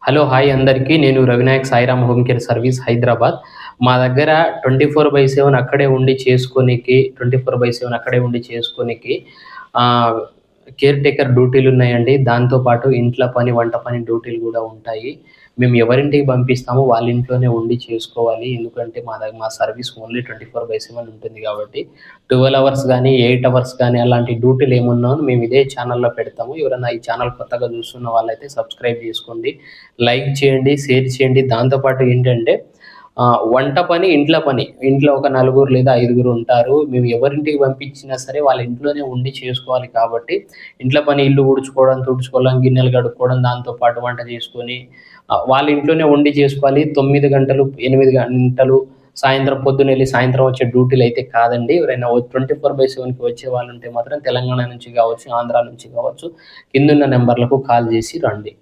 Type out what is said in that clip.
Hello! Hi అందరికీ. నేను Ravinayak Sairam home care service Hyderabad. మా దగ్గర 24/7 అక్కడే ఉండి చేసుకోనీకి 24/7 అక్కడే ఉండి చేసుకోనీకి ఆహ్, కేర్ టేకర్ డ్యూటీలున్నాయండి. దాంతో పాటు ఇంట్ల పని, వంట పని డ్యూటీలు గూడా ఉంటాయి. మేము ఎవరింటికి పంపిస్తామో వాళ్ళ ఇంట్లోనే ఉండి చేసుకోవాలి. ఎందుకంటే మా సర్వీస్ ఓన్లీ 24/7 ఉంటుంది గాబట్టి 12 అవర్స్ గానీ, 8 అవర్స్ గానీ అలాంటి డ్యూటీలేమున్నా మేము ఇదే ఛానెల్‌లో పెడతాము. ఎవరైనా ఈ ఛానెల్ కొత్తగా చూస్తున్న వాళ్ళైతే సబ్స్క్రైబ్ జేసుకోండి. లైక్ చేయండి, షేర్ చేయండి. దాంతో పాటు ఏంటంటే వంట పని, ఇంట్ల పని. ఇంట్లో ఒక నలుగురు లేదా ఐదుగురు ఉంటారు. మేము ఎవరింటికి పంపించినా సరే వాళ్ళ ఇంట్లోనే ఉండి చేసుకోవాలి కాబట్టి, ఇంట్ల పని ఇల్లు ఊడ్చుకోవడం, తుడుచుకోవడం, గిన్నెలు కడుక్కోవడం, దాంతో పాటు వంట చేసుకొని వాళ్ళ ఇంట్లోనే ఉండి చేసుకోవాలి. 9 గంటలు, 8 గంటలు సాయంత్రం పొద్దునెళ్ళి సాయంత్రం వచ్చే డ్యూటీలయితే కాదండి. ఎవరైనా 24/7కి వచ్చేవాళ్ళుంటే మాత్రం తెలంగాణ నుంచి గావచ్చు, ఆంధ్ర నుంచి గావచ్చు, కిందున్న నంబర్‌లకు కాల్ జేసి రండి.